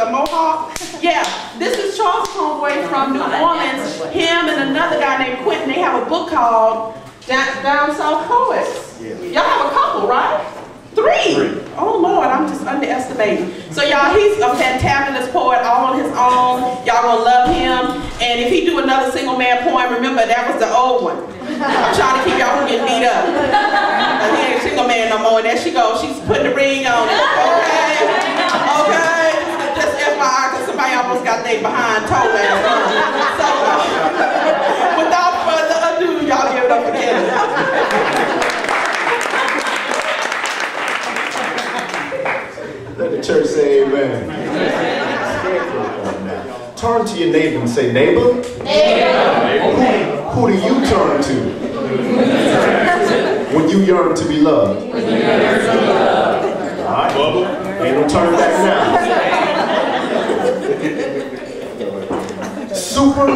a mohawk. Yeah, this is Charles Conway from New Orleans. Him and another guy named Quentin, they have a book called Down South Poets. Y'all have a couple, right? Three. Oh Lord, I'm just underestimating. So y'all, he's a fantabulous poet all on his own. Y'all gonna love him. And if he do another single man poem, remember that was the old one. I'm trying to keep y'all from getting beat up. He ain't a single man no more. And there she goes. She's putting the ring on it. Okay. Just FYI, because somebody almost got their behind toe last time. So without further ado, y'all give it up for Kevin. Let the church say amen. Turn to your neighbor and say, neighbor, who do you turn to when you yearn to be loved? All right, ain't no turn back now. Super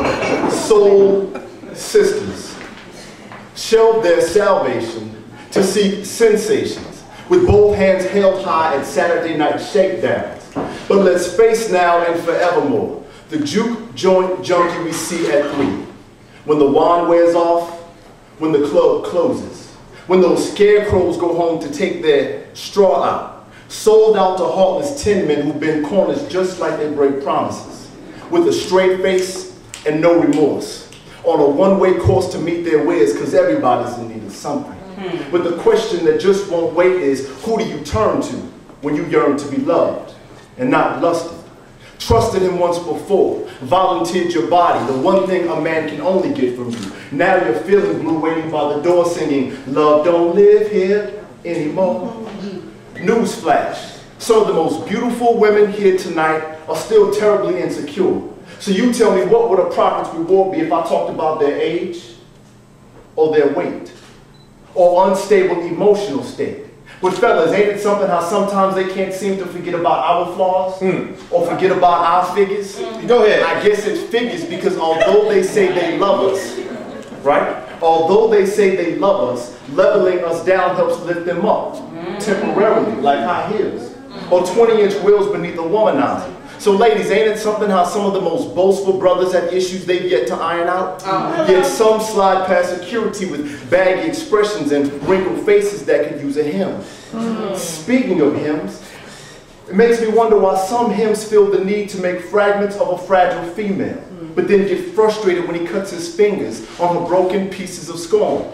soul sisters shelved their salvation to seek sensations, with both hands held high at Saturday night shakedowns. But let's face now and forevermore the juke joint junkie we see at 3. When the wine wears off, when the club closes, when those scarecrows go home to take their straw out, sold out to heartless tin men who've been corners just like they break promises, with a straight face and no remorse, on a one-way course to meet their wares, because everybody's in need of something. But the question that just won't wait is, who do you turn to when you yearn to be loved and not lusted? Trusted him once before, volunteered your body, the one thing a man can only get from you. Now you're feeling blue, waiting by the door singing, love don't live here anymore. Newsflash, some of the most beautiful women here tonight are still terribly insecure. So you tell me, what would a prophet's reward be if I talked about their age or their weight? Or unstable emotional state? But fellas, ain't it something how sometimes they can't seem to forget about our flaws or forget about our figures? Go ahead. I guess it's figures because although they say they love us, right? Although they say they love us, leveling us down helps lift them up temporarily, like high heels or 20-inch wheels beneath a womanizer. So ladies, ain't it something how some of the most boastful brothers have issues they've yet to iron out? Yet some slide past security with baggy expressions and wrinkled faces that could use a hymn. Speaking of hymns, it makes me wonder why some hymns feel the need to make fragments of a fragile female, but then get frustrated when he cuts his fingers on her broken pieces of scorn.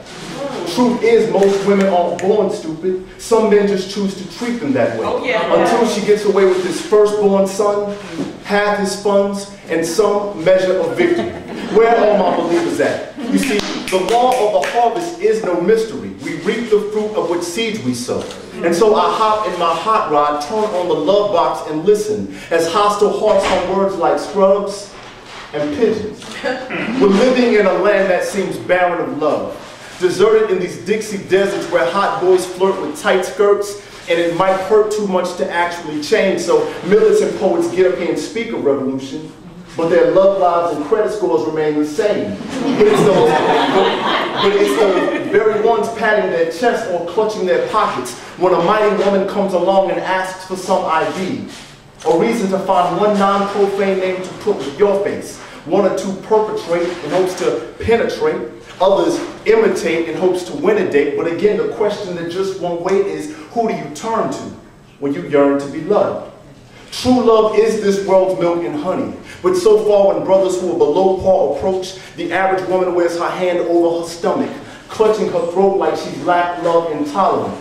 Truth is, most women aren't born stupid. Some men just choose to treat them that way. Until she gets away with his firstborn son, half his funds, and some measure of victory. Where are all my believers at? You see, the law of the harvest is no mystery. We reap the fruit of which seeds we sow. And so I hop in my hot rod, turn on the love box, and listen as hostile hearts on words like scrubs and pigeons. We're living in a land that seems barren of love. Deserted in these Dixie deserts where hot boys flirt with tight skirts, and it might hurt too much to actually change. So militant poets get up here and speak of revolution, but their love lives and credit scores remain the same. But it's the very ones patting their chest or clutching their pockets when a mighty woman comes along and asks for some ID, a reason to find one non-profane name to put with your face, one or two perpetrate in hopes to penetrate, others imitate in hopes to win a date. But again, the question that just won't wait is, who do you turn to when you yearn to be loved? True love is this world's milk and honey. But so far, when brothers who are below par approach, the average woman wears her hand over her stomach, clutching her throat like she's lack love intolerant.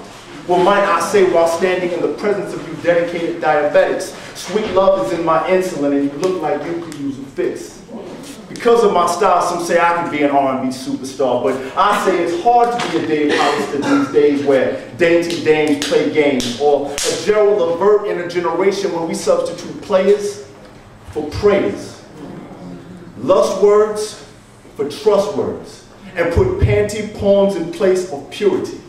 Well, might I say, while standing in the presence of you dedicated diabetics, sweet love is in my insulin and you look like you could use a fix. Because of my style, some say I could be an R&B superstar, but I say it's hard to be a Dave Hollister these days where dainty dames play games, or a Gerald Levert in a generation when we substitute players for prayers. Lust words for trust words, and put panty poems in place of purity.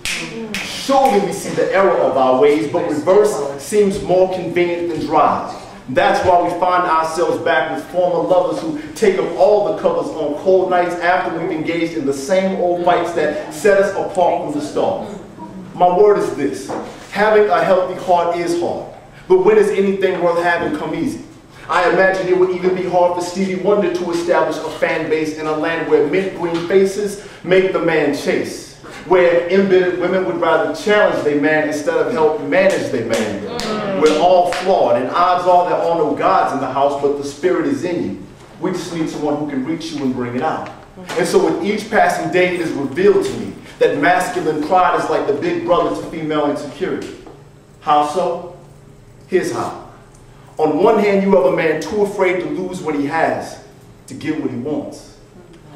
Surely we see the error of our ways, but reverse seems more convenient than drive. That's why we find ourselves back with former lovers who take up all the covers on cold nights after we've engaged in the same old fights that set us apart from the start. My word is this: having a healthy heart is hard, but when does anything worth having come easy? I imagine it would even be hard for Stevie Wonder to establish a fan base in a land where mint green faces make the man chase, where embittered women would rather challenge their man instead of help manage their man. We're all flawed, and odds are there are no gods in the house, but the spirit is in you. We just need someone who can reach you and bring it out. And so with each passing day, it is revealed to me that masculine pride is like the big brother to female insecurity. How so? Here's how. On one hand, you have a man too afraid to lose what he has to get what he wants.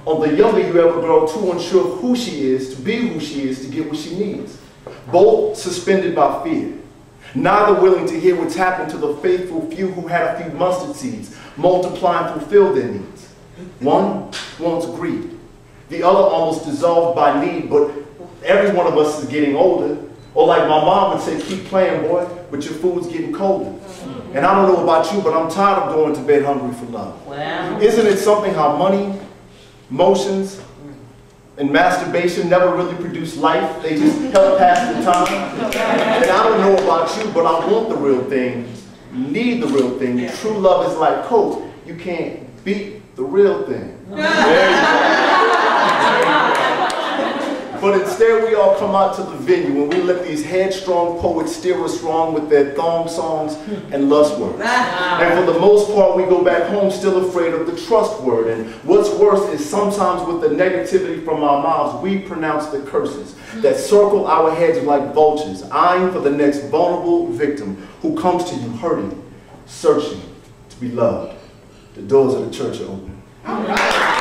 On the younger, you have a girl too unsure of who she is to be who she is to get what she needs. Both suspended by fear. Neither willing to hear what's happened to the faithful few who had a few mustard seeds, multiply and fulfill their needs. One wants greed. The other almost dissolved by need, but every one of us is getting older. Or like my mom would say, keep playing, boy, but your food's getting colder. And I don't know about you, but I'm tired of going to bed hungry for love. Wow. Isn't it something how money, emotions, and masturbation never really produce life? They just help pass the time. And I don't know about you, but I want the real thing, need the real thing. True love is like Coke. You can't beat the real thing. There you go. But instead we all come out to the venue and we let these headstrong poets steer us wrong with their thong songs and lust words. And for the most part we go back home still afraid of the trust word. And what's worse is sometimes with the negativity from our mouths we pronounce the curses that circle our heads like vultures, eyeing for the next vulnerable victim who comes to you hurting, searching to be loved. The doors of the church are open. All right.